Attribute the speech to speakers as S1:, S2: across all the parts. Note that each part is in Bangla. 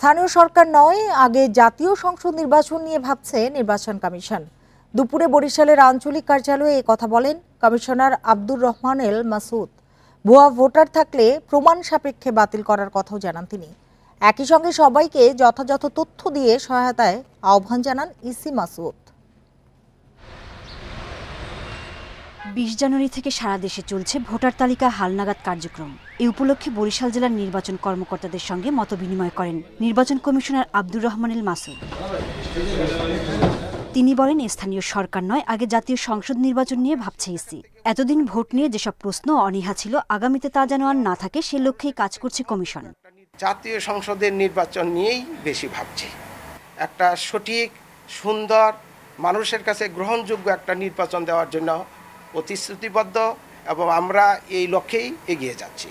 S1: স্থানীয় সরকার নয়, আগে জাতীয় সংসদ নির্বাচন নিয়ে ভাবছে নির্বাচন কমিশন। দুপুরে বরিশালের আঞ্চলিক কার্যালয়ে এই কথা বলেন কমিশনার আব্দুর রহমান এল মাসুদ। ভুয়া ভোটার থাকলে প্রমাণ সাপেক্ষে বাতিল করার কথাও জানান তিনি। একই সঙ্গে সবাইকে যথাযথ তথ্য দিয়ে সহায়তায় আহ্বান জানান ইসি মাসুদ।
S2: 20 জানুয়ারি থেকে সারা দেশে চলছে ভোটার তালিকা হালনাগাদ কার্যক্রম। এই উপলক্ষে বরিশাল জেলার নির্বাচন কর্মকর্তাদের সঙ্গে মতবিনিময় করেন নির্বাচন কমিশনার আব্দুর রহমান এল মাসুদ। তিনি বলেন, স্থানীয় সরকার নয়, আগে জাতীয় সংসদ নির্বাচন নিয়ে ভাবছে ইসি। এতদিন ভোট নিয়ে যেসব প্রশ্ন অনীহা ছিল, আগামীতে তা যেন আর না থাকে, সে লক্ষ্যেই কাজ করছে কমিশন।
S3: জাতীয় সংসদের নির্বাচন নিয়েই বেশি ভাবছি। একটা সঠিক, সুন্দর, মানুষের কাছে গ্রহণযোগ্য একটা নির্বাচন দেওয়ার জন্য প্রতিশ্রুতিবদ্ধ এবং আমরা এই লক্ষ্যেই এগিয়ে যাচ্ছি।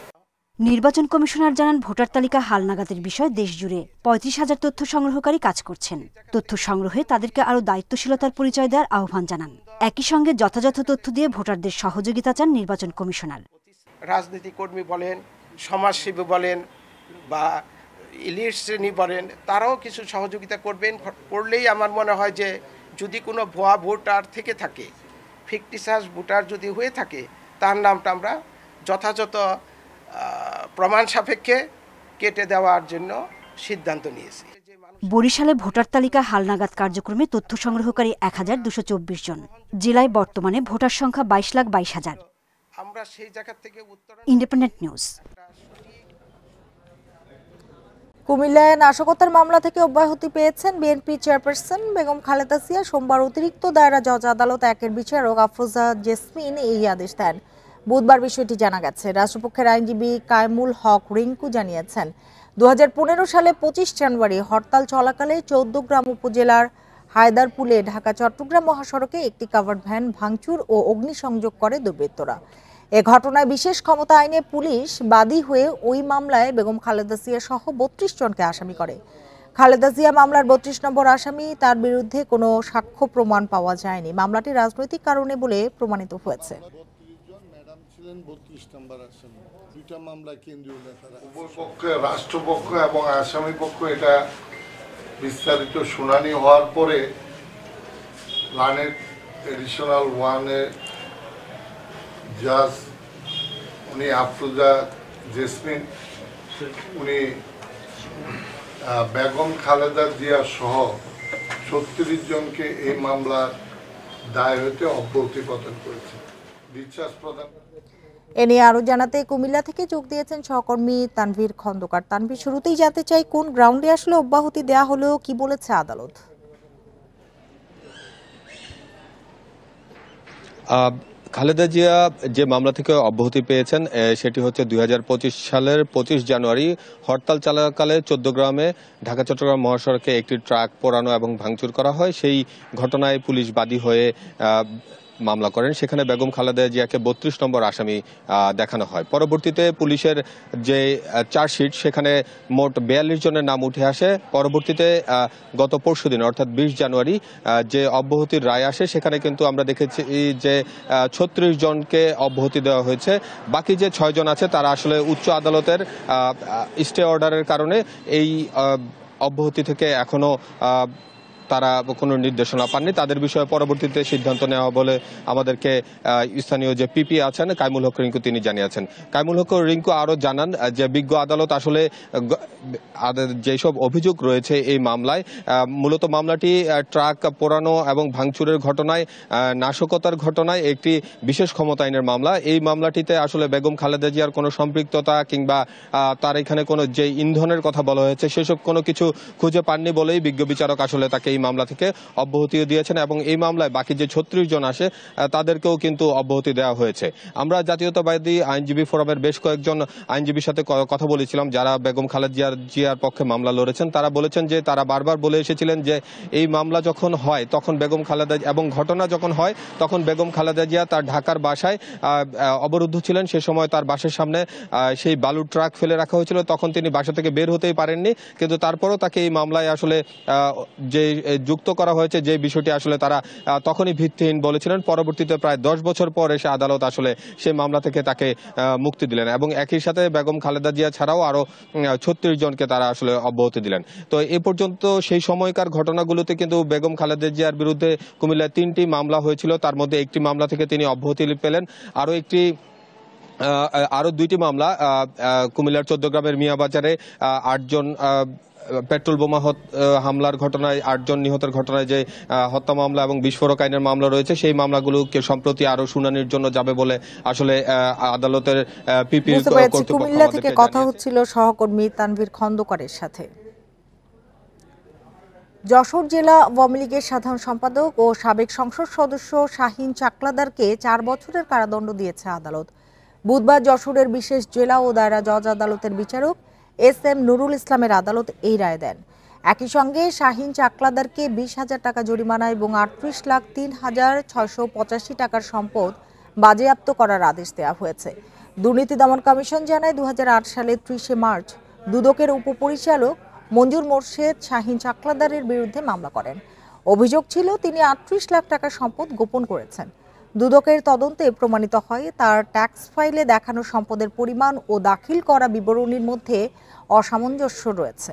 S2: নির্বাচন কমিশনার জানান, ভোটার তালিকা হালনাগাদের বিষয়ে দেশ জুড়ে 35,000 তথ্য সংগ্রহকারী কাজ করছেন। তথ্য সংগ্রহে তাদেরকে আরও দায়িত্বশীলতার পরিচয় দেওয়ার আহ্বান জানান। একই সঙ্গে যথাযথ তথ্য দিয়ে ভোটারদের সহযোগিতা চান নির্বাচন কমিশনার।
S3: রাজনীতি কর্মী বলেন, সমাজসেবী বলেন বা ইলিট শ্রেণী বলেন, তারাও কিছু সহযোগিতা করলেই আমার মনে হয় যে যদি কোনো ভুয়া ভোটার থেকে থাকে, ফিকটিসাস ভোটার যদি হয়ে থাকে, তার নামটা আমরা যথাযথ প্রমাণ সাপেক্ষে কেটে দেওয়ার জন্য সিদ্ধান্ত নিয়েছি।
S2: বরিশালে ভোটার তালিকা হালনাগাদ কার্যক্রমে তথ্য সংগ্রহকারী 1224 জন। জেলায় বর্তমানে ভোটার সংখ্যা 22,22,000।
S3: আমরা সেই জায়গা থেকে
S2: ইন্ডিপেন্ডেন্ট নিউজ।
S1: কুমিল্লায় নাশকতার মামলা থেকে অব্যাহতি পেয়েছেন বিএনপি চেয়ারপারসন বেগম খালেদা জিয়া। সোমবার অতিরিক্ত দায়রা জজ আদালত 1-এর বিচারক আফরোজা জেসমিন এই আদেশ দেন। বুধবার বিষয়টি জানা গেছে। রাষ্ট্রপক্ষের আইনজীবী কায়মুল হক রিঙ্কু জানিয়েছেন, 2015 সালে 25 জানুয়ারি হরতাল চলাকালে 14গ্রাম উপজেলার হায়দারপুলে ঢাকা চট্টগ্রাম মহাসড়কে একটি কাভার্ড ভ্যান ভাঙচুর ও অগ্নিসংযোগ করে দুর্বৃত্তরা। এ ঘটনায় বিশেষ ক্ষমতা আইনে পুলিশ বাদী হয়ে ওই মামলায় বেগম খালেদা জিয়া সহ 32 জনকে আসামি করে। খালেদা জিয়া মামলার 32 নম্বর আসামি। তার বিরুদ্ধে কোনো সাক্ষ্য প্রমাণ পাওয়া যায়নি। মামলাটি রাজনৈতিক কারণে বলে প্রমাণিত হয়েছে।
S4: রাষ্ট্রপক্ষ এবং আসামি পক্ষ এটা বিস্তারিত শুনানি হওয়ার পরে লানেট এডিশনাল 1-এর জাজ উনি আফরোজা জেসমিন উনি বেগম খালেদা জিয়া সহ 36 জনকে এই মামলার দায় হতে অব্যাহতি প্রদান করেছে। বিশ্বাস প্রদান
S1: এ নিয়ে আরো জানাতে কুমিল্লা থেকে যোগ দিয়েছেন সহকর্মী তানভীর খন্দকার। তানভীর, শুরুতেই জানতে চাই, কোন গ্রাউন্ডে আসলে অব্যাহতি দেয়া হলো, কি বলেছে আদালত?
S5: খালেদা জিয়া যে মামলা থেকে অব্যাহতি পেয়েছেন সেটি হচ্ছে 2025 সালের 25 জানুয়ারি হরতাল চলাকালে 14 গ্রামে ঢাকা চট্টগ্রাম মহাসড়কে একটি ট্রাক পোড়ানো এবং ভাঙচুর করা হয়। সেই ঘটনায় পুলিশ বাদী হয়ে মামলা করেন। সেখানে বেগম খালেদা জিয়াকে 32 নম্বর আসামি দেখানো হয়। পরবর্তীতে পুলিশের যে চার্জশিট সেখানে মোট 42 জনের নাম উঠে আসে। পরবর্তীতে গত পরশুদিন অর্থাৎ 20 জানুয়ারি যে অব্যাহতির রায় আসে, সেখানে কিন্তু আমরা দেখেছি যে 36 জনকে অব্যাহতি দেওয়া হয়েছে। বাকি যে 6 জন আছে তারা আসলে উচ্চ আদালতের স্টে অর্ডারের কারণে এই অব্যাহতি থেকে এখনো তারা কোনো নির্দেশনা পাননি। তাদের বিষয়ে পরবর্তীতে সিদ্ধান্ত নেওয়া বলে আমাদেরকে স্থানীয় যে পিপি আছেন কায়মুল হক রিঙ্কু তিনি জানিয়েছেন। কায়মুল হক রিঙ্কু আরো জানান যে বিজ্ঞ আদালত আসলে যেসব অভিযোগ রয়েছে এই মামলায়, মূলত মামলাটি ট্রাক পোড়ানো এবং ভাঙচুরের ঘটনায়, নাশকতার ঘটনায় একটি বিশেষ ক্ষমতা আইনের মামলা। এই মামলাটিতে আসলে বেগম খালেদা জিয়ার কোনো সম্পৃক্ততা কিংবা তার এখানে কোনো যে ইন্ধনের কথা বলা হয়েছে সেসব কোনো কিছু খুঁজে পাননি বলেই বিজ্ঞ বিচারক আসলে তাকে এই মামলা থেকে অব্যাহতিও দিয়েছেন এবং এই মামলায় বাকি যে 36 জন আসে তাদেরকেও কিন্তু অব্যাহতি দেওয়া হয়েছে। আমরা জাতীয়তাবাদী আইনজীবী ফোরামের বেশ কয়েকজন আইনজীবীর সাথে কথা বলেছিলাম যারা বেগম খালেদা জিয়ার পক্ষে মামলা লড়েছেন। তারা বলেছেন যে তারা বারবার বলে এসেছিলেন যে এই মামলা যখন হয় তখন বেগম খালেদা এবং ঘটনা যখন হয় তখন বেগম খালেদা জিয়া তার ঢাকার বাসায় অবরুদ্ধ ছিলেন। সে সময় তার বাসার সামনে সেই বালুর ট্রাক ফেলে রাখা হয়েছিল। তখন তিনি বাসা থেকে বের হতেই পারেননি, কিন্তু তারপরও তাকে এই মামলায় আসলে যে যুক্ত করা হয়েছে, যে বিষয়টি আসলে তারা তখনই ভিত্তিহীন বলেছিলেন। পরবর্তীতে প্রায় 10 বছর পর এসে আদালত আসলে সেই মামলা থেকে তাকে মুক্তি দিলেন এবং একই সাথে বেগম খালেদা জিয়া ছাড়াও আরো 36 জনকে তারা আসলে অব্যাহতি দিলেন। তো এ পর্যন্ত সেই সময়কার ঘটনাগুলোতে কিন্তু বেগম খালেদা জিয়ার বিরুদ্ধে কুমিল্লায় 3টি মামলা হয়েছিল। তার মধ্যে একটি মামলা থেকে তিনি অব্যাহতি পেলেন। আরো 2টি মামলা কুমিল্লার 14 গ্রামের মিয়াবাজারে 8 জন পেট্রোল বোমা হামলার ঘটনায় 8 জন নিহতের ঘটনায় যে হত্যা মামলা এবং বিস্ফোরক আইনের মামলা রয়েছে, সেই মামলাগুলোকে সম্প্রতি আরো শুনানির জন্য যাবে বলে আসলে আদালতের পিপি কর্তৃপক্ষ
S1: কুমিল্লা থেকে কথা হচ্ছিল সহকর্মী তানভীর খন্দকারের সাথে। যশোর জেলা আওয়ামী লীগের সাধারণ সম্পাদক ও সাবেক সংসদ সদস্য শাহীন চাকলাদারকে 4 বছরের কারাদণ্ড দিয়েছে আদালত। বুধবার যশোরের বিশেষ জেলা ও দায়রা জজ আদালতের বিচারক SM নুরুল ইসলামের আদালত এই রায় দেন। একই সঙ্গে শাহীন চাকলাদারকে 20,000 টাকা জরিমানা এবং 38,03,685 টাকার সম্পদ বাজেয়াপ্ত করার আদেশ দেওয়া হয়েছে। দুর্নীতি দমন কমিশন জানায় 2008 সালের 30 মার্চ দুদকের উপপরিচালক মঞ্জুর মোর্শেদ শাহীন চাকলাদারের বিরুদ্ধে মামলা করেন। অভিযোগ ছিল তিনি 38 লাখ টাকার সম্পদ গোপন করেছেন। দুদকের তদন্তে প্রমাণিত হয় তার ট্যাক্স ফাইলে দেখানো সম্পদের পরিমাণ ও দাখিল করা বিবরণীর মধ্যে অসামঞ্জস্য রয়েছে।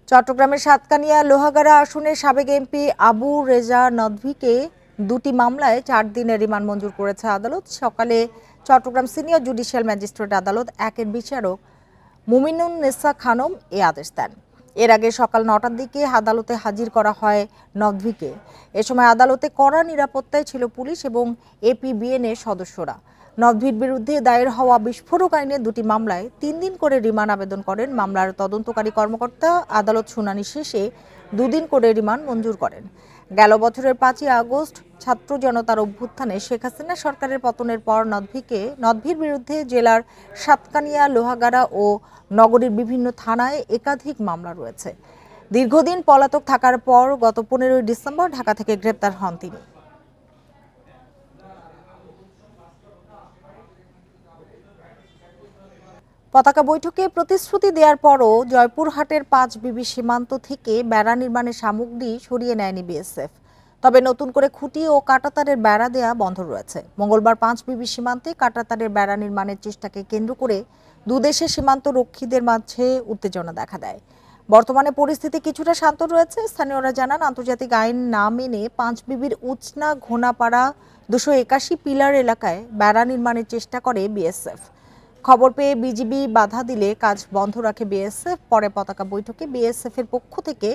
S1: চট্টগ্রামের সাতকানিয়া লোহাগাড়া আসনের সাবেক এমপি আবু রেজা নদভীকে 2টি মামলায় 4 দিনের রিমান্ড মঞ্জুর করেছে আদালত। সকালে চট্টগ্রাম সিনিয়র জুডিশিয়াল ম্যাজিস্ট্রেট আদালত 1-এর বিচারক মুমিনুন নেসা খানম এ আদেশ দেন। এর আগে সকাল 9টার দিকে আদালতে হাজির করা হয় নদভীকে। এ সময় আদালতে কড়া নিরাপত্তায় ছিল পুলিশ এবং APBN এর সদস্যরা। নদভীর বিরুদ্ধে দায়ের হওয়া বিস্ফোরক আইনে 2টি মামলায় 3 দিন করে রিমান্ড আবেদন করেন মামলার তদন্তকারী কর্মকর্তা। আদালত শুনানি শেষে 2 দিন করে রিমান্ড মঞ্জুর করেন। গেল বছরের 5ই আগস্ট ছাত্র জনতার অভ্যুত্থানে শেখ হাসিনা সরকারের পতনের পর নদভীর বিরুদ্ধে জেলার সাতকানিয়া, লোহাগাড়া ও নগরীর বিভিন্ন থানায় একাধিক মামলা রয়েছে। দীর্ঘদিন পলাতক থাকার পর গত 15ই ডিসেম্বর ঢাকা থেকে গ্রেপ্তার হন তিনি। পতাকা বৈঠকে প্রতিশ্রুতি দেওয়ার পরও জয়পুরহাটের 5 বিবি সীমান্ত থেকে বেড়া নির্মাণের সামগ্রী সরিয়ে নেয়নি BSF। তবে নতুন করে খুঁটি ও কাঁটাতারের বেড়া দেয়া বন্ধ রয়েছে। মঙ্গলবার 5 বিবি সীমান্তে কাঁটাতারের বেড়া নির্মাণের চেষ্টাকে কেন্দ্র করে দুদেশের সীমান্ত রক্ষীদের মাঝে উত্তেজনা দেখা দেয়। বর্তমানে পরিস্থিতি কিছুটা শান্ত রয়েছে। স্থানীয়রা জানান, আন্তর্জাতিক আইন না মেনে 5 বিবির উচনা ঘোনাপাড়া 281 পিলার এলাকায় বেড়া নির্মাণের চেষ্টা করে BSF। খবর পেয়ে বিজিবি বাধা দিলে কাজ বন্ধ রাখে BSF। পরে পতাকা বৈঠকে BSF এর পক্ষ থেকে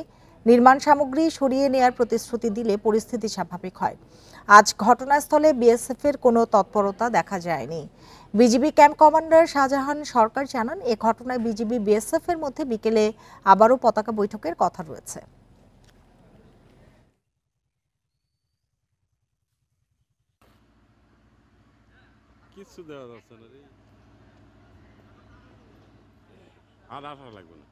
S1: নির্মাণ সামগ্রী সরিয়ে নেয়ার প্রতিশ্রুতি দিলে পরিস্থিতি স্বাভাবিক হয়। আজ ঘটনাস্থলে BSF এর কোনো তৎপরতা দেখা যায়নি। বিজিবি ক্যাম্প কমান্ডার শাহজাহান সরকার জানান, এ ঘটনায় বিজিবি BSF এর মধ্যে বিকেলে আবারও পতাকা বৈঠকের কথা রয়েছে।
S6: কিছু দেওয়া যাচ্ছে না রে, আর আশা লাগবে না।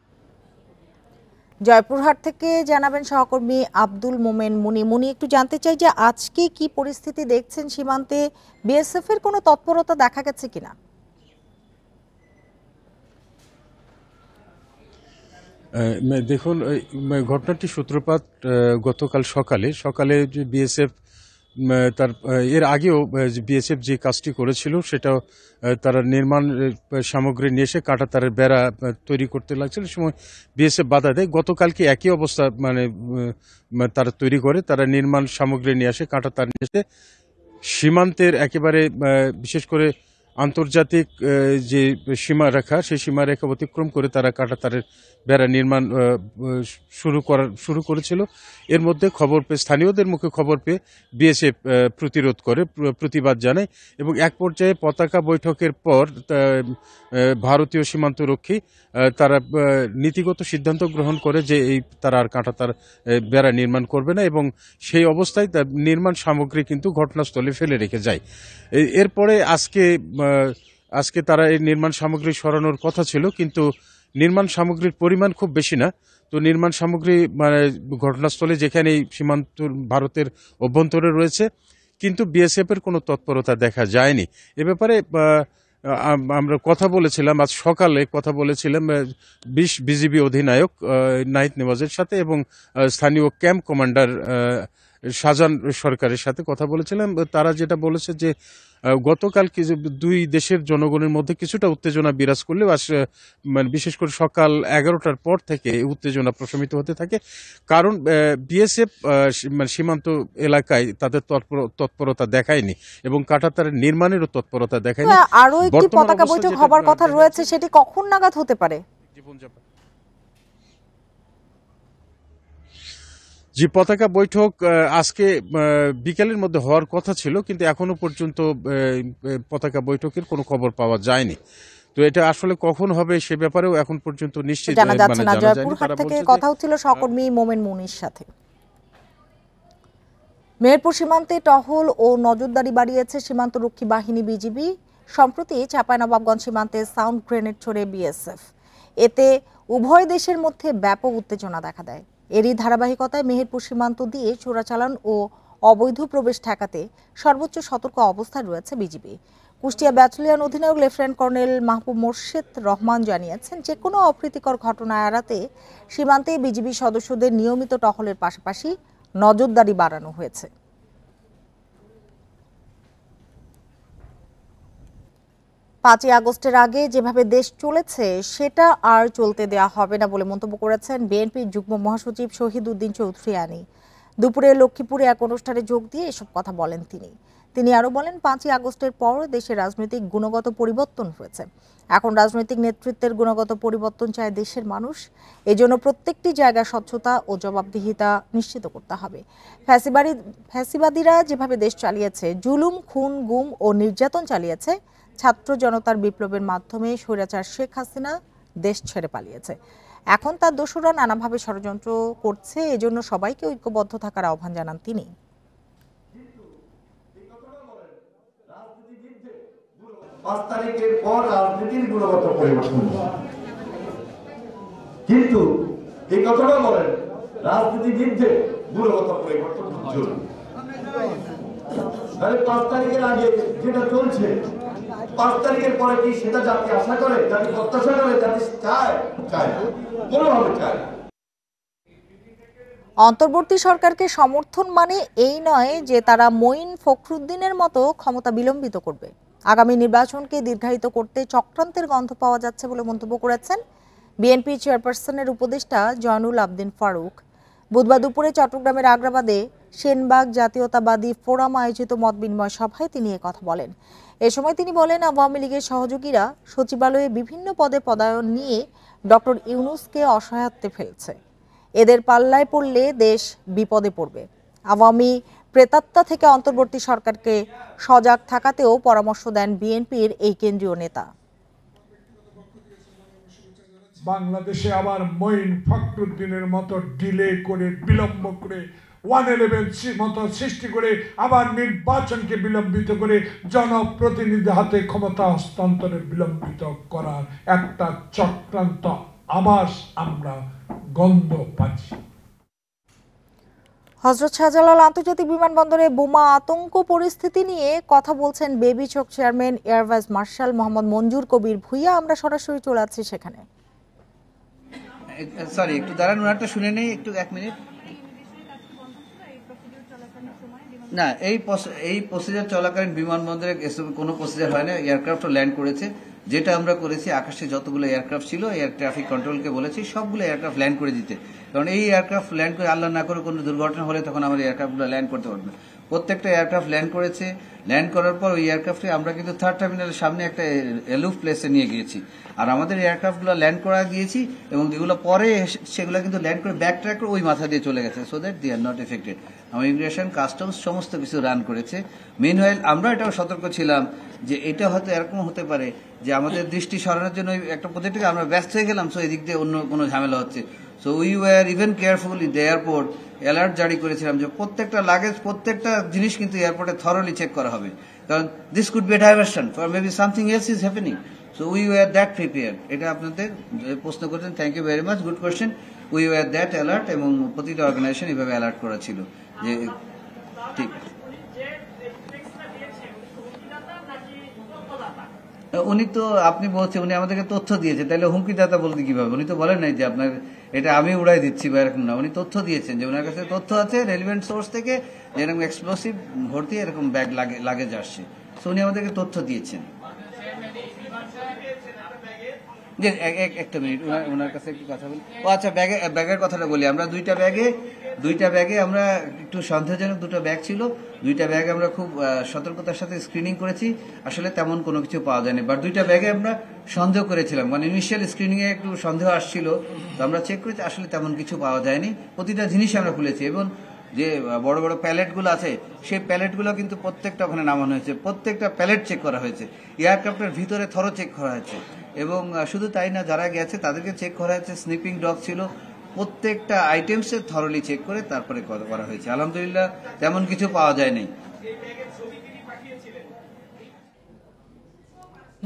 S1: জয়পুরহাট থেকে জানাবেন সহকর্মী আব্দুল মোমেন মুনি। একটু জানতে চাই যে আজকে কি পরিস্থিতি দেখছেন সীমান্তে, BSF এর কোনো তৎপরতা দেখা গেছে কিনা?
S7: দেখুন, ঘটনাটি সূত্রপাত গতকাল সকালে যে BSF তার এর আগেও BSF যে কাজটি করেছিল সেটা তারা নির্মাণ সামগ্রী নিয়ে এসে কাঁটাতারের বেড়া তৈরি করতে লাগছিল। সময় BSF বাধা দেয়। গতকালকে একই অবস্থা, তারা তৈরি করে, তারা নির্মাণ সামগ্রী নিয়ে আসে, কাঁটাতার নিয়ে এসে সীমান্তের একেবারে বিশেষ করে আন্তর্জাতিক যে সীমারেখা, সেই সীমারেখা অতিক্রম করে তারা কাঁটাতারের বেড়া নির্মাণ শুরু করেছিল। এর মধ্যে স্থানীয়দের মুখে খবর পেয়ে BSF প্রতিরোধ করে, প্রতিবাদ জানায় এবং এক পর্যায়ে পতাকা বৈঠকের পর ভারতীয় সীমান্তরক্ষী তারা নীতিগত সিদ্ধান্ত গ্রহণ করে যে তারা আর কাঁটাতার বেড়া নির্মাণ করবে না এবং সেই অবস্থায় নির্মাণ সামগ্রী কিন্তু ঘটনাস্থলে ফেলে রেখে যায়। এরপরে আজকে তারা এই নির্মাণ সামগ্রী সরানোর কথা ছিল, কিন্তু নির্মাণ সামগ্রীর পরিমাণ খুব বেশি না। তো নির্মাণ সামগ্রী ঘটনাস্থলে যেখানে সীমান্ত ভারতের অভ্যন্তরে রয়েছে, কিন্তু BSF এর কোনো তৎপরতা দেখা যায়নি। এ ব্যাপারে আমরা কথা বলেছিলাম, আজ সকালে কথা বলেছিলাম 20 বিজিবি অধিনায়ক নাহিদ নেওয়াজের সাথে এবং স্থানীয় ক্যাম্প কমান্ডার শাহজাহান সরকারের সাথে কথা বলেছিলাম। তারা যেটা বলেছে যে গতকাল দুই দেশের জনগণের মধ্যে কিছুটা উত্তেজনা বিরাজ করলেও মানে বিশেষ করে সকাল 11টার পর থেকে উত্তেজনা প্রশমিত হতে থাকে, কারণ বিএসএফ মানে সীমান্ত এলাকায় তাদের তৎপরতা দেখায়নি এবং কাঁটাতারের নির্মাণেরও তৎপরতা দেখায়নি।
S1: আরো একটি পতাকা বৈঠক হবার কথা রয়েছে, সেটি কখন নাগাদ হতে পারে?
S7: যে পতাকা বৈঠক আজকে বিকেলের মধ্যে হওয়ার কথা ছিল, কিন্তু এখনো পর্যন্ত পতাকা বৈঠকের কোনো খবর পাওয়া যায়নি। তো এটা আসলে কখন হবে সে ব্যাপারেও এখন পর্যন্ত নিশ্চিত
S1: জানা যাচ্ছে না। জয়পুরহাট থেকে কথা হচ্ছিল সহকর্মী মোমেন মুনির সাথে। মেহেরপুর সীমান্তে টহল ও নজরদারি বাড়িয়েছে সীমান্তরক্ষী বাহিনী বিজিবি। সম্প্রতি চাঁপাইনবাবগঞ্জ সীমান্তে সাউন্ড গ্রেনেড ছোড়ে বিএসএফ। এতে উভয় দেশের মধ্যে ব্যাপক উত্তেজনা দেখা দেয়। এরই ধারাবাহিকতায় মেহেরপুর সীমান্ত দিয়ে চোরাচালান ও অবৈধ প্রবেশ ঠেকাতে সর্বোচ্চ সতর্ক অবস্থায় রয়েছে বিজিবি। কুষ্টিয়া ব্যাটালিয়ন অধিনায়ক লেফটেন্যান্ট কর্নেল মাহবুব মোর্শেদ রহমান জানিয়েছেন, যে কোনো অপ্রীতিকর ঘটনা এড়াতে সীমান্তে বিজিবি সদস্যদের নিয়মিত টহলের পাশাপাশি নজরদারি বাড়ানো হয়েছে। 5ই আগস্টের আগে যেভাবে দেশ চলেছে সেটা আর চলতে দেওয়া হবে না বলে মন্তব্য করেছেন বিএনপির যুগ্ম মহাসচিব শহীদ উদ্দিন চৌধুরী আনি। দুপুরে লক্ষ্মীপুরে এক অনুষ্ঠানে যোগ দিয়ে এসব কথা বলেন তিনি আরো বলেন, 5ই আগস্টের পর দেশের রাজনৈতিক গুণগত পরিবর্তন হয়েছে। এখন রাজনৈতিক নেতৃত্বের গুণগত পরিবর্তন চায় দেশের মানুষ। এজন্য প্রত্যেকটি জায়গায় স্বচ্ছতা ও জবাবদিহিতা নিশ্চিত করতে হবে। ফ্যাসিবাদীরা যেভাবে দেশ চালিয়েছে, জুলুম, খুন, গুম ও নির্যাতন চালিয়েছে, ছাত্র জনতার বিপ্লবের মাধ্যমে স্বৈরাচার শেখ হাসিনা দেশ ছেড়ে পালিয়েছে। এখন তার দোসররা নানাভাবে ষড়যন্ত্র করছে, এজন্য সবাইকে ঐক্যবদ্ধ থাকার আহ্বান জানান তিনি।
S8: 5 তারিখের পর রাজনীতির গুণগত পরিবর্তন, কিন্তু এই কথাটা বলেন রাজনীতিবিদদের গুণগত পরিবর্তন জরুরি। 5 তারিখের আগে যেটা চলছে, 5 তারিখের পরে কি সেটা জাতি আশা করে, জাতি প্রত্যাশা করে, জাতি চায় না, কোনোভাবে চায় না।
S1: অন্তর্বর্তী সরকারকে সমর্থন মানে এই নয় যে তারা মঈন ফখরুদ্দিনের মতো ক্ষমতা বিলম্বিত করবে। আগামী নির্বাচনকে দীর্ঘায়িত করতে চক্রান্তের গন্ধ পাওয়া যাচ্ছে বলে মন্তব্য করেছেন বিএনপি চেয়ারপারসনের উপদেষ্টা জয়নুল আবদিন ফারুক। বুধবার দুপুরে চট্টগ্রামের আগ্রাবাদে সেনবাগ জাতীয়তাবাদী ফোরাম আয়োজিত মত বিনিময় সভায় তিনি কথা বলেন। এ সময় তিনি বলেন, আওয়ামী লীগের সহযোগীরা সচিবালয়ে বিভিন্ন পদে পদায়ন নিয়ে ডক্টর ইউনূসকে অসহায়ত্বে ফেলছে। এদের পাল্লায় পড়লে দেশ বিপদে পড়বে। আওয়ামী প্রেতাত্মা থেকে অন্তর্বর্তী সরকারকে সজাগ থাকাতেও পরামর্শ দেন বিএনপির এই কেন্দ্রীয় নেতা।
S9: বাংলাদেশে আবার মঈন ফখরুদ্দিনের মতো ডিলে করে, বিলম্ব করে, 111 মতো সৃষ্টি করে আবার নির্বাচনকে বিলম্বিত করে জনপ্রতিনিধি হাতে ক্ষমতা হস্তান্তরে বিলম্বিত করার একটা চক্রান্ত আভাস আমরা গন্ধ পাচ্ছি।
S1: হযরত শাহজালাল আন্তর্জাতিক বিমানবন্দরে বোমা আতঙ্ক পরিস্থিতি নিয়ে কথা বলছেন বেবি চোখ chairman air vice marshal Mohammad Manzur Kabir Bhuiyan. আমরা সরাসরি চলে যাচ্ছি সেখানে।
S10: সরি, একটু দাঁড়ান, ওনারটা শুনে নেই, একটু 1 মিনিট। না, এই প্রসিজার চলাকালীন বিমানবন্দরে কোনো প্রসিজার হয় না। এয়ারক্রাফট ল্যান্ড করেছে। যেটা আমরা করেছি, আকাশে যতগুলো এয়ারক্রাফট ছিল এয়ার ট্রাফিক কন্ট্রোলকে বলেছি সবগুলো এয়ারক্রাফট ল্যান্ড করে দিতে, কারণ এই এয়ারক্রাফট ল্যান্ড করে আল্লাহ না করে কোনো দুর্ঘটনা হলে তখন আমাদের এয়ারক্রাফটগুলো ল্যান্ড করতে পারবে না। প্রত্যেকটা এয়ারক্রাফট ল্যান্ড করেছে। ল্যান্ড করার পর ওই এয়ারক্রাফটে আমরা কিন্তু 3rd টার্মিনালের সামনে একটা এলুফ প্লেসে নিয়ে গিয়েছি, আর আমাদের এয়ারক্রাফটগুলো ল্যান্ড করা দিয়েছি এবং যেগুলো পরে সেগুলো কিন্তু ল্যান্ড করে ব্যাক ট্র্যাক করে ওই মাথা দিয়ে চলে গেছে, so that they are not affected. আমার ইমিগ্রেশন, কাস্টমস সমস্ত কিছু রান করেছে। মিনওয়াইল আমরা এটাও সতর্ক ছিলাম যে এটা হয়তো এরকম হতে পারে যে আমাদের দৃষ্টি সরানোর জন্য একটা পদ্ধতি আমরা ব্যস্ত হয়ে গেলাম, সো এদিক দিয়ে অন্য কোনো ঝামেলা হচ্ছে। So we war even careful in the airport. Alert জারি করেছিলাম যে প্রত্যেকটা লাগেজ, প্রত্যেকটা জিনিস কিন্তু এয়ারপোর্টে থরলি চেক করা হবে, কারণ this could be diversion for maybe something else is happening. So we were that prepared. এটা আপনাদের প্রশ্ন করছেন, thank you very much, good question. We were that alert এবং প্রতিটা অর্গানাইজেশন এভাবে অ্যালার্ট করা ছিল যে ঠিক আছে। উনি তো আপনি বলছেন উনি আমাদেরকে তথ্য দিয়েছে, তাহলে হুমকিদাতা বলতে কিভাবে? উনি তো বলেন নাই যে আপনার এটা আমি উড়াই দিচ্ছি বা এরকম না, উনি তথ্য দিয়েছেন যে ওনার কাছে তথ্য আছে রেলিভেন্ট সোর্স থেকে যে এরকম এক্সপ্লোসিভ ভর্তি এরকম ব্যাগ লাগেজ আসছে, তো উনি আমাদেরকে তথ্য দিয়েছেন। যে একটা মিনিট ওনার কাছে একটু কথা বলি। ও আচ্ছা, ব্যাগের কথাটা বলি। আমরা দুইটা ব্যাগে আমরা একটু সন্দেহজনক দুটো ব্যাগ ছিল, দুইটা ব্যাগ আমরা খুব সতর্কতার সাথে স্ক্রিনিং করেছি, আসলে তেমন কোনো কিছু পাওয়া যায়নি। বাট দুইটা ব্যাগে আমরা সন্দেহ করেছিলাম, মানে ইনিশিয়াল স্ক্রিনিং এ একটু সন্দেহ আসছিল, তো আমরা চেক করেছি, আসলে তেমন কিছু পাওয়া যায়নি। প্রতিটা জিনিস আমরা খুলেছি এবং যে বড় বড় প্যালেটগুলো আছে সেই প্যালেটগুলো কিন্তু প্রত্যেকটা ওখানে নামানো হয়েছে, প্রত্যেকটা প্যালেট চেক করা হয়েছে, এয়ারক্রাফটের ভিতরে থরো চেক করা হয়েছে এবং শুধু তাই না, যারা গেছে তাদেরকে চেক করা হয়েছে, স্নিপিং ডগ ছিল, প্রত্যেকটা আইটেমসে থরলি চেক করে তারপরে করা হয়েছে। আলহামদুলিল্লাহ তেমন কিছু পাওয়া যায়নি।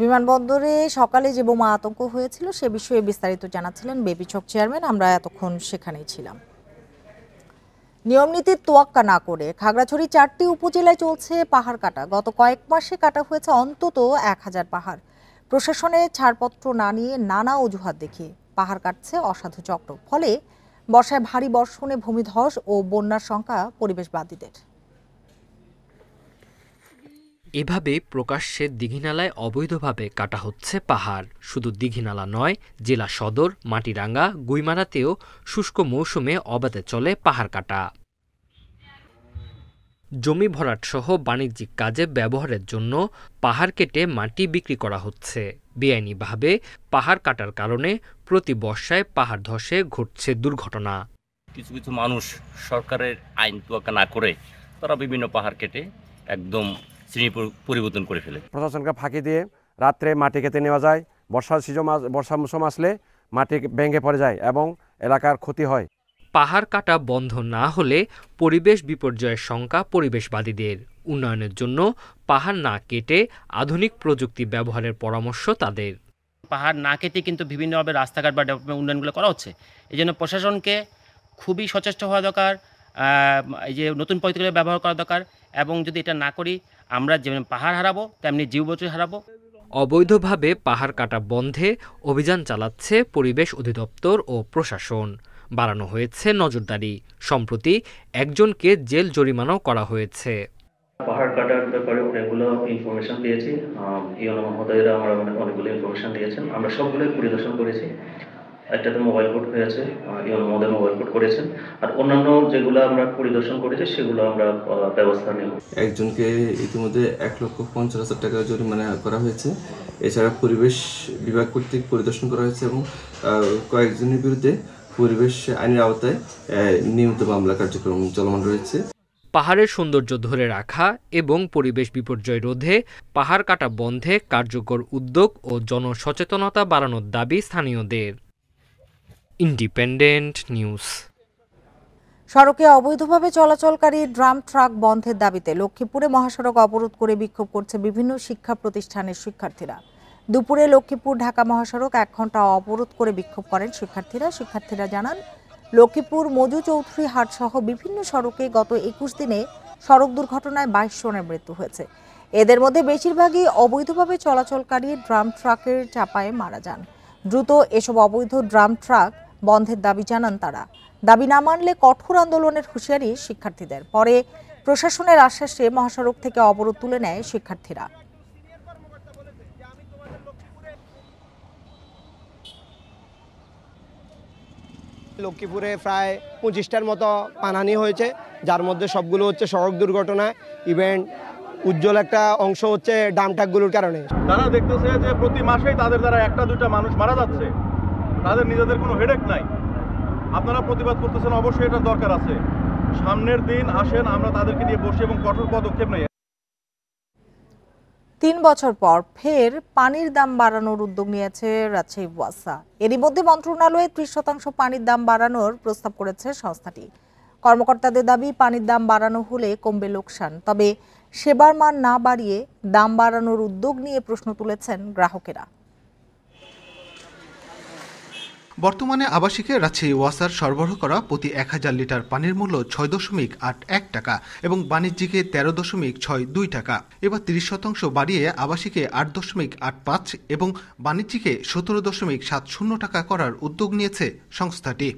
S1: বিমানবন্দরে সকালে যে বোমা আতঙ্ক হয়েছিল সে বিষয়ে বিস্তারিত জানাচ্ছিলেন বেবিচক চেয়ারম্যান। আমরা এতক্ষণ সেখানেই ছিলাম। নিয়মনীতির তোয়াক্কা না করে খাগড়াছড়ি 4টি উপজেলায় চলছে পাহাড় কাটা। গত কয়েক মাসে কাটা হয়েছে অন্তত 1000 পাহাড়। প্রশাসনের ছাড়পত্র না নিয়ে নানা অজুহাত দেখিয়ে পাহাড় কাটছে অসাধু চক্র। ফলে বর্ষায় ভারী বর্ষণে ভূমিধস ও বন্যার শঙ্কা পরিবেশবাদীদের।
S11: এভাবে প্রকাশ্যে দীঘিনালায় অবৈধভাবে কাটা হচ্ছে পাহাড়। শুধু দীঘিনালা নয়, জেলা সদর, মাটিরাঙ্গা, গুইমারাতেও শুষ্ক মৌসুমে অবাধে চলে পাহাড় কাটা। জমি ভরাট সহ বাণিজ্যিক কাজে ব্যবহারের জন্য পাহাড় কেটে মাটি বিক্রি করা হচ্ছে। বেআইনিভাবে পাহাড় কাটার কারণে প্রতি বর্ষায় পাহাড় ধসে ঘটছে দুর্ঘটনা।
S12: কিছু কিছু মানুষ সরকারের আইন তোয়াক্কা না করে তারা বিভিন্ন পাহাড় কেটে একদম শ্রেণী পরিবর্তন করে ফেলে।
S13: প্রশাসনকে ফাঁকি দিয়ে রাত্রে মাটি কেটে নেওয়া যায়, বর্ষা মৌসুম আসলে মাটি ভেঙে পড়ে যায় এবং এলাকার ক্ষতি হয়।
S11: পাহাড় কাটা বন্ধ না হলে পরিবেশ বিপর্যয়ের শঙ্কা পরিবেশবাদীদের। উন্নয়নের জন্য পাহাড় না কেটে আধুনিক প্রযুক্তি ব্যবহারের পরামর্শ তাদের।
S14: পাহাড় না কেটে কিন্তু বিভিন্নভাবে রাস্তাঘাট বা ডেভেলপমেন্ট উন্নয়নগুলো করা হচ্ছে। এই জন্য প্রশাসনকে খুবই সচেষ্ট হওয়া দরকার, এই যে নতুন পদ্ধতিগুলো ব্যবহার করা দরকার এবং যদি এটা না করি আমরা যেমন পাহাড় হারাবো তেমনি জীববৈচিত্র্য হারাবো।
S11: অবৈধভাবে পাহাড় কাটা বন্ধে অভিযান চালাচ্ছে পরিবেশ অধিদপ্তর ও প্রশাসন। বাড়ানো হয়েছে নজরদারি। সম্প্রতি একজনকে জেল জরিমানাও করা হয়েছে।
S15: পাহাড় কাটার ব্যাপারে অনেকগুলো ইনফরমেশন পেয়েছি, ইউনো মহোদয়রা আমরা অনেকগুলো ইনফরমেশন দিয়েছেন, আমরা সবগুলোই পরিদর্শন করেছি। একটাতে মোবাইল কোড হয়েছে, ইউনো মহোদয় মোবাইল কোড করেছেন, আর অন্যান্য যেগুলো আমরা পরিদর্শন করেছি সেগুলো আমরা ব্যবস্থা নেব।
S16: একজনকে ইতিমধ্যে 1,50,000 টাকা জরিমানা করা হয়েছে। এছাড়া পরিবেশ বিভাগ কর্তৃক পরিদর্শন করা হয়েছে এবং কয়েকজনের বিরুদ্ধে পরিবেশ আইনের আওতায় নিয়মিত মামলা কার্যক্রম চলমান রয়েছে।
S11: পাহাড়ের সৌন্দর্য ধরে রাখা এবং পরিবেশ বিপর্যয় রোধে পাহাড় কাটা বন্ধে কার্যকর উদ্যোগ ও জনসচেতনতা বাড়ানোর দাবি স্থানীয়দের। Independent news.
S1: সড়কে অবৈধভাবে চলাচলকারী ড্রাম ট্রাক বন্ধের দাবিতে লক্ষ্মীপুরে মহাসড়ক অবরোধ করে বিক্ষোভ করছে বিভিন্ন শিক্ষা প্রতিষ্ঠানের শিক্ষার্থীরা। দুপুরে লক্ষ্মীপুর ঢাকা মহাসড়ক 1 ঘন্টা অবরোধ করে বিক্ষোভ করেন শিক্ষার্থীরা জানান, লক্ষ্মীপুর মজু চৌধুরী হাট সহ বিভিন্ন সড়কে গত 21 দিনে সড়ক দুর্ঘটনায় 22 জনের মৃত্যু হয়েছে। এদের মধ্যে বেশিরভাগই অবৈধভাবে চলাচলকারী ড্রাম ট্রাকের চাপায় মারা যান। দ্রুত এসব অবৈধ ড্রাম ট্রাক বন্ধের দাবি জানান তারা। দাবি না মানলে কঠোর আন্দোলনের হুঁশিয়ারি শিক্ষার্থীদের। পরে প্রশাসনের আশ্বাসে মহাসড়ক থেকে অবরোধ তুলে নেয় শিক্ষার্থীরা।
S17: লক্ষ্মীপুরে প্রায় 25টার মতো প্রাণহানি হয়েছে, যার মধ্যে সবগুলো হচ্ছে সড়ক দুর্ঘটনা। ইভেন্ট উজ্জ্বল একটা অংশ হচ্ছে ডাম ট্রাকগুলোর কারণে।
S18: তারা দেখতেছে যে প্রতি মাসেই তাদের দ্বারা 1-2টা মানুষ মারা যাচ্ছে, তাদের নিজেদের কোনো হেডেক নাই। আপনারা প্রতিবাদ করতেছেন, অবশ্যই এটার দরকার আছে। সামনের দিন আসেন আমরা তাদেরকে নিয়ে বসি এবং কঠোর পদক্ষেপ নেই।
S1: 3 বছর পর ফের পানির দাম বাড়ানোর উদ্যোগ নিয়েছে রাজশাহী ওয়াসা। এরই মধ্যে মন্ত্রণালয়ে 30% পানির দাম বাড়ানোর প্রস্তাব করেছে সংস্থাটি। কর্মকর্তাদের দাবি, পানির দাম বাড়ানো হলে কমবে লোকসান। তবে সেবার মান না বাড়িয়ে দাম বাড়ানোর উদ্যোগ নিয়ে প্রশ্ন তুলেছেন গ্রাহকেরা।
S19: বর্তমানে আবাসিকে রাজশাহী ওয়াসার সরবরাহ করা প্রতি 1000 লিটার পানির মূল্য 6.81 টাকা এবং বাণিজ্যিকে 13.62 টাকা। এবার 30% বাড়িয়ে আবাসিকে 8.85 এবং বাণিজ্যিকে 17.70 টাকা করার উদ্যোগ নিয়েছে সংস্থাটি।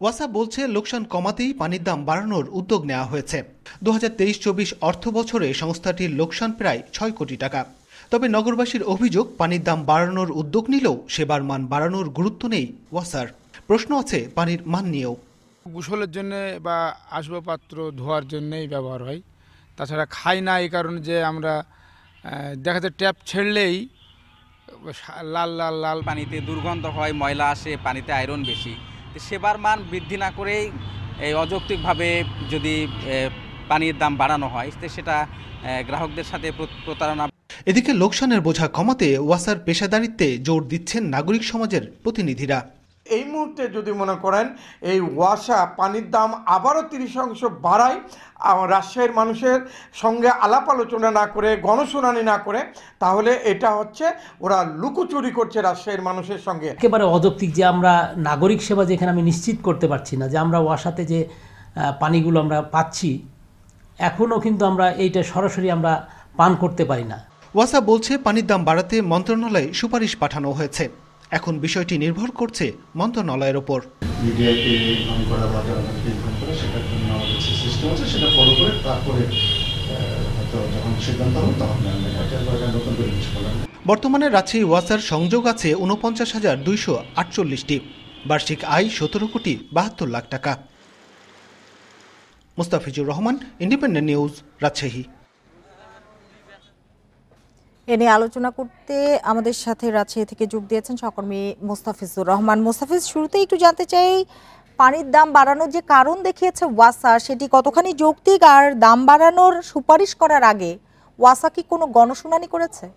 S19: ওয়াসা বলছে লোকসান কমাতেই পানির দাম বাড়ানোর উদ্যোগ নেওয়া হয়েছে। 2023-24 অর্থ বছরে সংস্থাটির লোকসান প্রায় 6 কোটি টাকা। তবে নগরবাসীর অভিযোগ পানির দাম বাড়ানোর উদ্যোগ নিলেও সেবার মান বাড়ানোর গুরুত্ব নেই ওয়াসার। প্রশ্ন আছে পানির মান নিয়েও।
S20: গোসলের জন্য বা আসবাবপত্র ধোয়ার জন্যই ব্যবহার হয়, তাছাড়া খাই না এই কারণে যে আমরা দেখা যায় ট্যাপ ছেড়লেই লাল লাল লাল
S21: পানিতে দুর্গন্ধ হয়, ময়লা আসে, পানিতে আয়রন বেশি। সেবার মান বৃদ্ধি না করেই এই অযৌক্তিকভাবে যদি পানির দাম বাড়ানো হয় সেটা গ্রাহকদের সাথে প্রতারণা।
S19: এদিকে লোকসানের বোঝা কমাতে ওয়াসার পেশাদারিত্বে জোর দিচ্ছেন নাগরিক সমাজের প্রতিনিধিরা।
S22: এই মুহূর্তে যদি মনে করেন এই ওয়াসা পানির দাম আবারও 30% বাড়ায়, রাজশাহীর মানুষের সঙ্গে আলাপ আলোচনা না করে, গণশুনানি না করে, তাহলে এটা হচ্ছে ওরা লুকোচুরি করছে রাজশাহীর মানুষের সঙ্গে।
S23: একেবারে অযৌক্তিক যে আমরা নাগরিক সেবা যেখানে আমি নিশ্চিত করতে পারছি না যে আমরা ওয়াসাতে যে পানিগুলো আমরা পাচ্ছি এখনও কিন্তু আমরা এইটা সরাসরি আমরা পান করতে পারি না।
S19: ওয়াসা বলছে পানির দাম বাড়াতে মন্ত্রণালয়ে সুপারিশ পাঠানো হয়েছে। এখন বিষয়টি নির্ভর করছে মন্ত্রণালয়ের ওপর।
S4: মিডিয়াকে ইনফর্ম করা বা জনগণকে ইনফর্ম করা, সেটার জন্য আমাদের যে সিস্টেম আছে সেটা ফলো করে তারপরে হয়তো যখন সিদ্ধান্ত হবে তখন নতুন করে কিছু বলেন। বর্তমানে রাজশাহী ওয়াসার সংযোগ আছে 49,248টি, বার্ষিক আয় 17,72,00,000 টাকা। Mustafizur Rahman, independent news, Rajshahi.
S1: এ নিয়ে আলোচনা করতে আমাদের সাথে রাজশাহী থেকে যোগ দিয়েছেন সহকর্মী মুস্তাফিজুর রহমান। মুস্তাফিজ, শুরুতে একটু জানতে চাই পানির দাম বাড়ানোর যে কারণ দেখিয়েছে ওয়াসা সেটি কতখানি যৌক্তিক, আর দাম বাড়ানোর সুপারিশ করার আগে ওয়াসা কি কোনো গণশুনানি করেছে?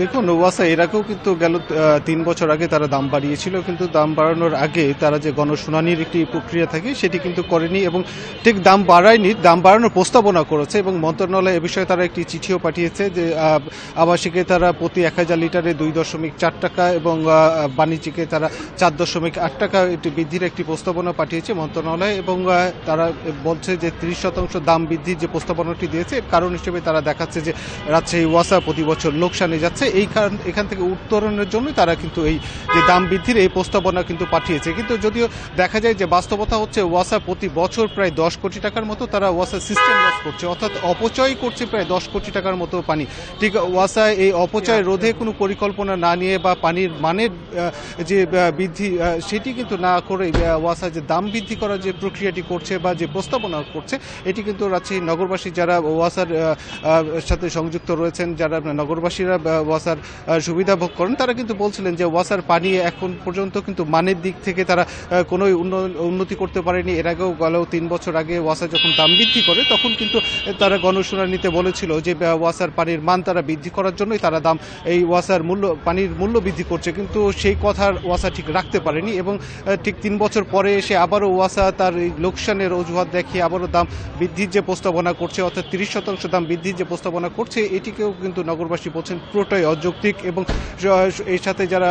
S24: দেখুন, ওয়াসা এর আগেও কিন্তু গেল 3 বছর আগে তারা দাম বাড়িয়েছিল, কিন্তু দাম বাড়ানোর আগে তারা যে গণশুনানির একটি প্রক্রিয়া থাকে সেটি কিন্তু করেনি এবং ঠিক দাম বাড়ায়নি, দাম বাড়ানোর প্রস্তাবনা করেছে এবং মন্ত্রণালয় এ বিষয়ে তারা একটি চিঠিও পাঠিয়েছে যে আবাসিকে তারা প্রতি 1000 লিটারে 2.4 টাকা এবং বাণিজ্যিকে তারা 4.8 টাকা একটি বৃদ্ধির একটি প্রস্তাবনা পাঠিয়েছে মন্ত্রণালয় এবং তারা বলছে যে 30% দাম বৃদ্ধির যে প্রস্তাবনাটি দিয়েছে এর কারণ হিসেবে তারা দেখাচ্ছে যে রাজশাহী ওয়াসা প্রতি বছর লোকসানে যাচ্ছে। এই কারণ এখান থেকে উত্তরণের জন্য তারা কিন্তু এই যে দাম বৃদ্ধির এই প্রস্তাবনা কিন্তু পাঠিয়েছে। কিন্তু যদিও দেখা যায় যে বাস্তবতা হচ্ছে ওয়াসা প্রতি বছর প্রায় 10 কোটি টাকার মতো তারা ওয়াসা সিস্টেম লস করছে, অর্থাৎ অপচয় করছে প্রায় 10 কোটি টাকার মতো পানি। ঠিক ওয়াসা এই অপচয় রোধে কোনো পরিকল্পনা না নিয়ে বা পানির মানের যে বৃদ্ধি সেটি কিন্তু না করে ওয়াসা যে দাম বৃদ্ধি করার যে প্রক্রিয়াটি করছে বা যে প্রস্তাবনা করছে এটি কিন্তু রাজশাহী নগরবাসী যারা ওয়াসার সাথে সংযুক্ত রয়েছেন, যারা নগরবাসীরা ওয়াসার সুবিধা ভোগ করেন, তারা কিন্তু বলছিলেন যে ওয়াসার পানি এখন পর্যন্ত কিন্তু মানের দিক থেকে তারা কোনো উন্নতি করতে পারেনি। এর আগেও গেল 3 বছর আগে ওয়াসা যখন দাম বৃদ্ধি করে তখন কিন্তু তারা গণশুনানিতে বলেছিল যে ওয়াসার পানির মান তারা বৃদ্ধি করার জন্যই তারা দাম এই ওয়াসার পানির মূল্য বৃদ্ধি করছে, কিন্তু সেই কথার ওয়াসা ঠিক রাখতে পারেনি এবং ঠিক 3 বছর পরে এসে আবারও ওয়াসা তার এই লোকসানের অজুহাত দেখিয়ে আবারও দাম বৃদ্ধির যে প্রস্তাবনা করছে, অর্থাৎ 30% দাম বৃদ্ধির যে প্রস্তাবনা করছে এটিকেও কিন্তু নগরবাসী বলছেন পুরোটাই অযৌক্তিক এবং এর সাথে যারা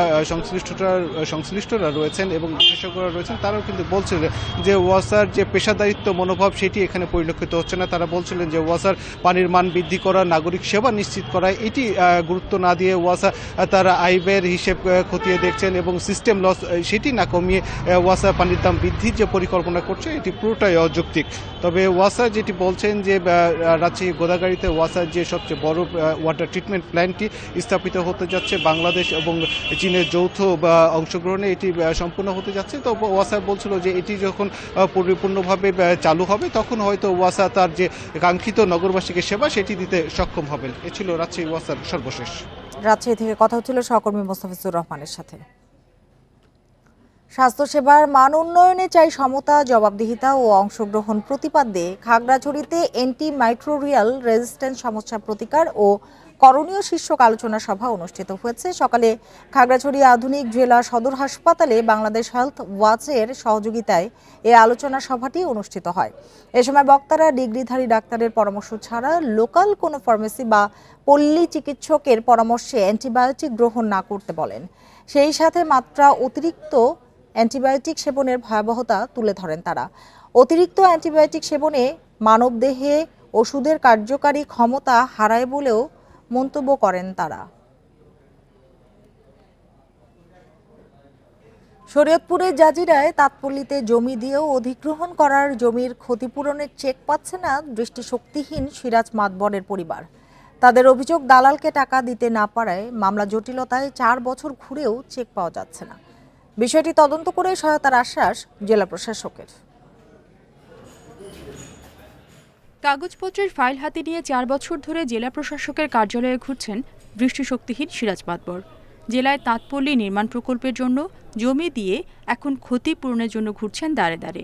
S24: সংশ্লিষ্টরা রয়েছেন এবং বিশেষজ্ঞরা রয়েছেন তারাও কিন্তু বলছিলেন যে ওয়াসার যে পেশাদারিত্ব মনোভাব সেটি এখানে পরিলক্ষিত হচ্ছে না। তারা বলছিলেন যে ওয়াসার পানির মান বৃদ্ধি করা, নাগরিক সেবা নিশ্চিত করা এটি গুরুত্ব না দিয়ে ওয়াসা তারা আয় ব্যয়ের হিসেব খতিয়ে দেখছেন এবং সিস্টেম লস সেটি না কমিয়ে ওয়াসা পানির দাম বৃদ্ধির যে পরিকল্পনা করছে এটি পুরোটাই অযৌক্তিক। তবে ওয়াসা যেটি বলছেন যে রাজশাহী গোদাগাড়িতে ওয়াসার যে সবচেয়ে বড় ওয়াটার ট্রিটমেন্ট প্ল্যান্টটি স্থাপিত হতে যাচ্ছে, বাংলাদেশ এবং চীনের যৌথ অংশগ্রহণে এটি সম্পূর্ণ হতে যাচ্ছে। তো ওয়াসা বলছিল যে এটি যখন পরিপূর্ণভাবে চালু হবে তখন হয়তো ওয়াসা তার যে কাঙ্ক্ষিত নগরবাসীকে সেবা সেটি দিতে সক্ষম হবেন। এ ছিল রাজশাহী ওয়াসার সর্বশেষ।
S1: রাজশাহী থেকে কথা হচ্ছিল সহকর্মী মুস্তাফিজুর রহমানের সাথে। স্বাস্থ্যসেবার মান উন্নয়নে চাই সমতা, জবাবদিহিতা ও অংশগ্রহণ প্রতিপাদ্যে খাগড়াছড়িতে অ্যান্টিমাইক্রোরিয়াল রেজিস্ট্যান্স সমস্যা প্রতিকার ও করণীয় শীর্ষক আলোচনা সভা অনুষ্ঠিত হয়েছে। সকালে খাগড়াছড়ি আধুনিক জেলা সদর হাসপাতালে বাংলাদেশ হেলথ ওয়াচের সহযোগিতায় এই আলোচনা সভাটি অনুষ্ঠিত হয়। এ সময় বক্তারা ডিগ্রিধারী ডাক্তারের পরামর্শ ছাড়া লোকাল কোনো ফার্মেসি বা পল্লী চিকিৎসকের পরামর্শে অ্যান্টিবায়োটিক গ্রহণ না করতে বলেন। সেই সাথে মাত্রা অতিরিক্ত অ্যান্টিবায়োটিক সেবনের ভয়াবহতা তুলে ধরেন তারা। অতিরিক্ত অ্যান্টিবায়োটিক সেবনে মানবদেহে ওষুধের কার্যকারী ক্ষমতা হারায় বলেও মন্তব্য করেন তারা। শরীয়তপুরের জাজিরায় তাঁতপল্লীতে জমি দিয়েও অধিগ্রহণ করার জমির ক্ষতিপূরণের চেক পাচ্ছে না দৃষ্টিশক্তিহীন সিরাজ মাতবরের পরিবার। তাদের অভিযোগ, দালালকে টাকা দিতে না পারায় মামলা জটিলতায় 4 বছর ঘুরেও চেক পাওয়া যাচ্ছে না। বিষয়টি তদন্ত করে সহায়তার আশ্বাস জেলা প্রশাসকের।
S2: কাগজপত্রের ফাইল হাতে নিয়ে 4 বছর ধরে জেলা প্রশাসকের কার্যালয়ে ঘুরছেন দৃষ্টিশক্তিহীন সিরাজ মাতবর। জেলায় তাঁতপল্লী নির্মাণ প্রকল্পের জন্য জমি দিয়ে এখন ক্ষতিপূরণের জন্য ঘুরছেন দাঁড়ে দাঁড়ে।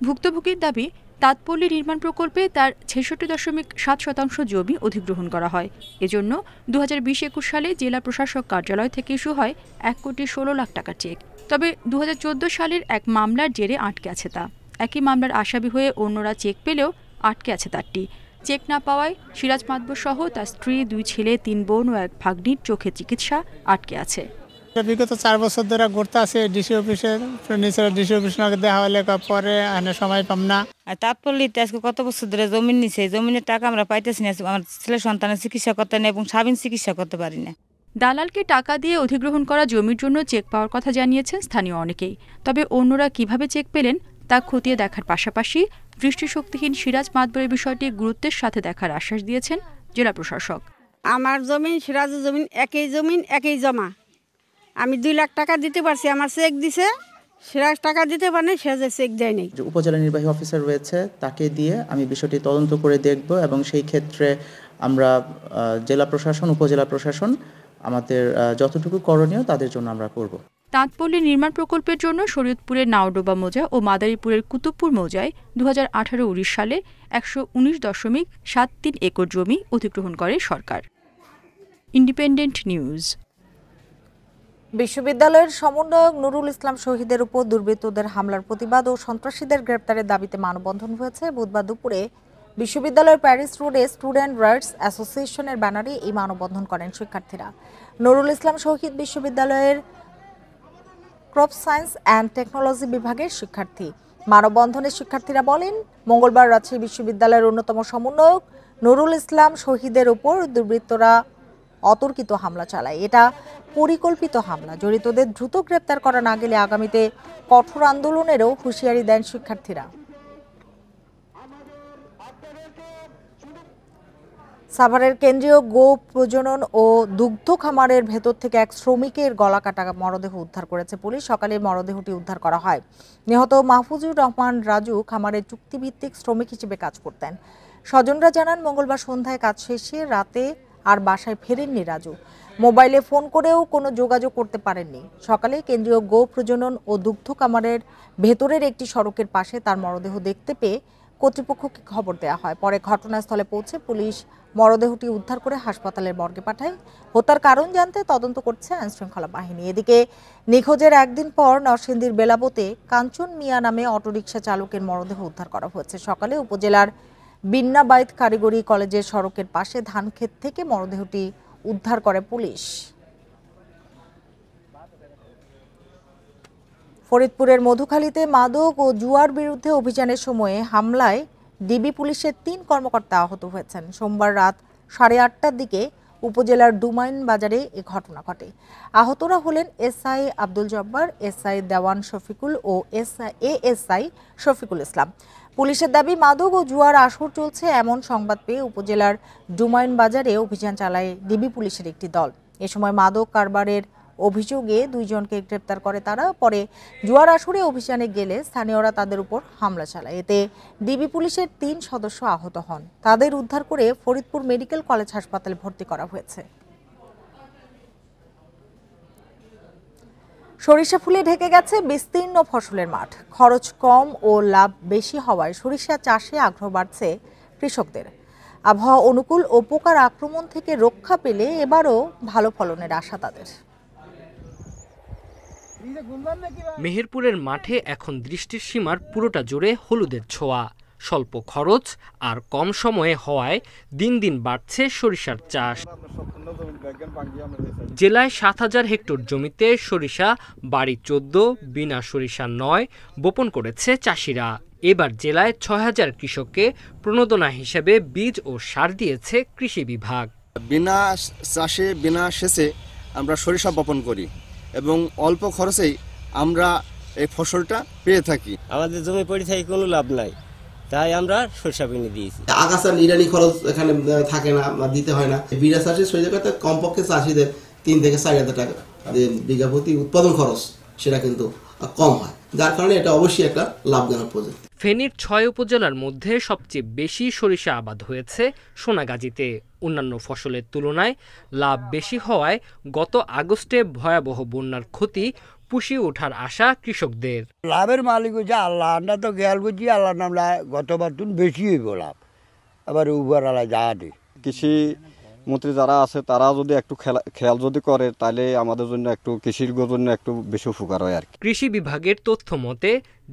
S2: ভুক্তভোগীর দাবি, তাঁতপল্লী নির্মাণ প্রকল্পে তার 66.7% জমি অধিগ্রহণ করা হয়। এজন্য 2020-21 সালে জেলা প্রশাসক কার্যালয় থেকে ইস্যু হয় 1,16,00,000 টাকা চেক। তবে 2014 সালের এক মামলার জেরে আটকে আছে তা। একই মামলার আসামি হয়ে অন্যরা চেক পেলেও আটকে আছে তারটি। চেক না পাওয়ায় সিরাজ মাতবর সহ তার স্ত্রী, 2 ছেলে, 3 বোন ও 1 ভাগ্নির চোখে চিকিৎসা আটকে আছে।
S3: বিগত 4 বছর ধরে ঘুরতে আছে ডিসি অফিসের নিচে, ডিসি অফিস না দেওয়া হলে পরে সময় পাম না।
S5: তাঁতপল্লীতে আজকে কত বছর ধরে জমিন নিছে, জমিনের টাকা আমরা পাইতেছি না। আমার ছেলে সন্তানের চিকিৎসা করতে না এবং স্বামীর চিকিৎসা করতে পারি না।
S2: দালালকে টাকা দিয়ে অধিগ্রহণ করা জমির জন্য চেক পাওয়ার কথা জানিয়েছেন স্থানীয় অনেকেই। তবে অন্যরা কিভাবে চেক পেলেন তা খতিয়ে দেখার পাশাপাশি দৃষ্টিশক্তিহীন সিরাজ মাতবরের বিষয়টি গুরুত্বের সাথে দেখার আশ্বাস দিয়েছেন জেলা প্রশাসক।
S6: আমার জমিন, সিরাজের জমিন একই জমা। আমি 2 লাখ টাকা দিতে পারছি, আমার চেক দিছে। সিরাজ টাকা দিতে পারে না, সিরাজের চেক দেয় নাই।
S25: উপজেলা নির্বাহী অফিসার রয়েছে, তাকে দিয়ে আমি বিষয়টি তদন্ত করে দেখব এবং সেই ক্ষেত্রে আমরা জেলা প্রশাসন, উপজেলা প্রশাসন আমাদের যতটুকু করণীয় তাদের জন্য আমরা করব।
S2: তাঁতপল্লী নির্মাণ প্রকল্পের জন্য শরীয়তপুরের নাওডোবা মৌজা ও মাদারীপুরের কুতুবপুর মৌজায় 2018-19 সালে 119.73 একর জমি অধিগ্রহণ করে সরকার। Independent news.
S1: বিশ্ববিদ্যালয়ের সমন্বয়ক নুরুল ইসলাম শহীদের উপর দুর্বৃত্তদের হামলার প্রতিবাদ ও সন্ত্রাসীদের গ্রেপ্তারের দাবিতে মানববন্ধন হয়েছে। বুধবার দুপুরে বিশ্ববিদ্যালয়ের প্যারিস রোডে স্টুডেন্ট রাইটস অ্যাসোসিয়েশনের ব্যানারে এই মানববন্ধন করেন শিক্ষার্থীরা। নুরুল ইসলাম শহীদ বিশ্ববিদ্যালয়ের ক্রপ সায়েন্স অ্যান্ড টেকনোলজি বিভাগের শিক্ষার্থী। মানববন্ধনে শিক্ষার্থীরা বলেন, মঙ্গলবার রাজশাহী বিশ্ববিদ্যালয়ের অন্যতম সমন্বয়ক নুরুল ইসলাম শহীদের উপর দুর্বৃত্তরা অতর্কিত হামলা চালায়। এটা পরিকল্পিত হামলা। জড়িতদের দ্রুত গ্রেপ্তার করা না গেলে আগামীতে কঠোর আন্দোলনেরও হুঁশিয়ারি দেন শিক্ষার্থীরা। সাভারের কেন্দ্রীয় গো প্রজনন ও দুগ্ধ খামারের ভেতর থেকে এক শ্রমিকের গলা কাটা মরদেহ উদ্ধার করেছে পুলিশ। সকালে মরদেহটি উদ্ধার করা হয়। নিহত মাহফুজুর রহমান রাজু খামারের চুক্তিভিত্তিক শ্রমিক হিসেবে কাজ করতেন। স্বজনরা জানান, মঙ্গলবার সন্ধ্যায় কাজ শেষে রাতে আর বাসায় ফেরেননি রাজু। মোবাইলে ফোন করেও কোনো যোগাযোগ করতে পারেননি। সকালে কেন্দ্রীয় গো প্রজনন ও দুগ্ধ খামারের ভেতরের একটি সড়কের পাশে তার মরদেহ দেখতে পেয়ে কর্তৃপক্ষকে খবর দেওয়া হয়। পরে ঘটনাস্থলে পৌঁছে পুলিশ মরদেহটি উদ্ধার করে হাসপাতালের মর্গে পাঠায়। হত্যার কারণ জানতে তদন্ত করছে আইনশৃঙ্খলা বাহিনী। এদিকে নিখোঁজের একদিন পর নরসিংদীর বেলাবতে কাঞ্চন মিয়া নামে অটোরিকশা চালকের মরদেহ উদ্ধার করা হয়েছে। সকালে উপজেলার বিন্নাবাইত কারিগরি কলেজের সড়কের পাশে ধানক্ষেত থেকে মরদেহটি উদ্ধার করে পুলিশ। ফরিদপুরের মধুখালীতে মাদক ও জুয়ার বিরুদ্ধে অভিযানের সময়ে হামলায় ডিবি পুলিশের 3 কর্মকর্তা আহত হয়েছেন। সোমবার রাত 8:30টার দিকে উপজেলার ডুমাইন বাজারে এ ঘটনা ঘটে। আহতরা হলেন এসআই আব্দুল জব্বার, এসআই দেওয়ান শফিকুল ও এএসআই শফিকুল ইসলাম। পুলিশের দাবি, মাদক ও জুয়ার আসর চলছে এমন সংবাদ পেয়ে উপজেলার ডুমাইন বাজারে অভিযান চালায় ডিবি পুলিশের একটি দল। এ সময় মাদক কারবারের অভিযোগে 2 জনকে গ্রেপ্তার করে তারা। পরে জুয়ার আসরে অভিযানে গেলে স্থানীয়রা তাদের উপর হামলা চালায়। এতে ডিবি পুলিশের 3 সদস্য আহত হন। তাদের উদ্ধার করে ফরিদপুর মেডিকেল কলেজ হাসপাতালে ভর্তি করা হয়েছে। সরিষা ফুলে ঢেকে গেছে বিস্তীর্ণ ফসলের মাঠ। খরচ কম ও লাভ বেশি হওয়ায় সরিষা চাষে আগ্রহ বাড়ছে কৃষকদের। আবহাওয়া অনুকূল ও পোকার আক্রমণ থেকে রক্ষা পেলে এবারও ভালো ফলনের আশা তাদের।
S11: মেহেরপুরের মাঠে এখন দৃষ্টির সীমার পুরোটা জুড়ে হলুদের ছোঁয়া। স্বল্প খরচ আর কম সময়ে হওয়ায় দিন দিন বাড়ছে সরিষার চাষ। জেলায় ৭,০০০ হেক্টর জমিতে সরিষা বাড়ি ১৪, বিনা সরিষা ৯ বপন করেছে চাষিরা। এবার জেলায় ৬,০০০ কৃষককে প্রণোদনা হিসেবে বীজ ও সার দিয়েছে কৃষি বিভাগ।
S7: বিনা চাষে বিনা সেচে আমরা সরিষা বপন করি এবং অল্প খরচেই আমরা এই ফসলটা পেয়ে থাকি।
S8: আমাদের জমি পড়ে থেকে কোনো লাভ নাই, তাই আমরা সরিষা বিনে দিয়েছি।
S9: আগাছা নিড়ানি খরচ এখানে থাকে না, দিতে হয় না। বিনা চাষে সরিষা কমপক্ষে চাষিদের ৩ থেকে ৪,০০০ টাকা বিঘা প্রতি উৎপাদন খরচ সেটা কিন্তু কম হয়, যার কারণে এটা অবশ্যই একটা লাভজনক প্রজেক্ট।
S11: ফেনীর ৬ উপজেলার মধ্যে সবচেয়ে বেশি সরিষা আবাদ হয়েছে সোনাগাজীতে। অন্যান্য ফসলের তুলনায় লাভ বেশি হওয়ায় গত আগস্টে ভয়াবহ বন্যার ক্ষতি পুষিয়ে ওঠার আশা কৃষকদের।
S10: লাভের মালিক হচ্ছে আল্লাহ, আমরা তো খেয়াল করছি আল্লাহ নামলা গতবার তুন বেশি হইব লাভ, আবার উপর আল্লাহ যা দে।
S12: কৃষি মন্ত্রী যারা আছে তারা যদি একটু খেয়াল যদি করে তাহলে আমাদের জন্য একটু কৃষির জন্য একটু বেশি উপকার হয় আর কি।
S11: কৃষি বিভাগের তথ্য মতে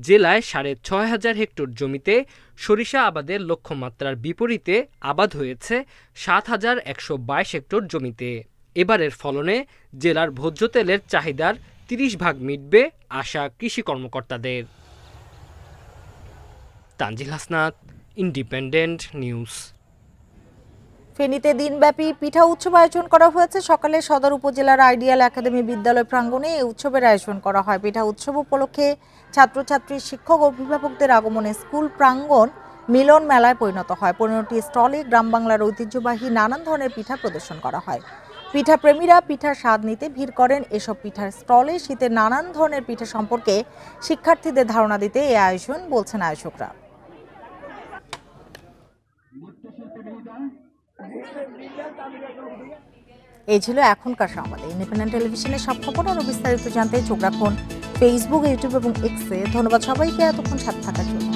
S11: জেলায় ৬,৫০০ হেক্টর জমিতে সরিষা আবাদের লক্ষ্যমাত্রার বিপরীতে আবাদ হয়েছে ৭,১২২ হেক্টর জমিতে। এবারের ফলনে জেলার ভোজ্য তেলের চাহিদার ৩০ ভাগ মিটবে আশা কৃষি কর্মকর্তাদের। Tanzil Hasnat, independent news.
S1: ফেনীতে দিনব্যাপী পিঠা উৎসব আয়োজন করা হয়েছে। সকালে সদর উপজেলার আইডিয়াল একাডেমি বিদ্যালয় প্রাঙ্গণে এই উৎসবের আয়োজন করা হয়। পিঠা উৎসব উপলক্ষে ছাত্রছাত্রী, শিক্ষক, অভিভাবকদের আগমনে স্কুল প্রাঙ্গণ মিলন মেলায় পরিণত হয়। ১৫টি স্টলে গ্রাম বাংলার ঐতিহ্যবাহী নানান ধরনের পিঠা প্রদর্শন করা হয়। পিঠা প্রেমীরা পিঠার স্বাদ নিতে ভিড় করেন এসব পিঠার স্টলে। শীতের নানান ধরনের পিঠা সম্পর্কে শিক্ষার্থীদের ধারণা দিতে এই আয়োজন, বলছেন আয়োজকরা। এই ছিল এখনকার সংবাদ। ইন্ডিপেন্ডেন্ট টেলিভিশনের সব খবর আরো বিস্তারিত জানতে চোখ রাখুন ফেসবুক, ইউটিউব এবং এক্সে। ধন্যবাদ সবাইকে এতক্ষণ সাথে থাকার জন্য।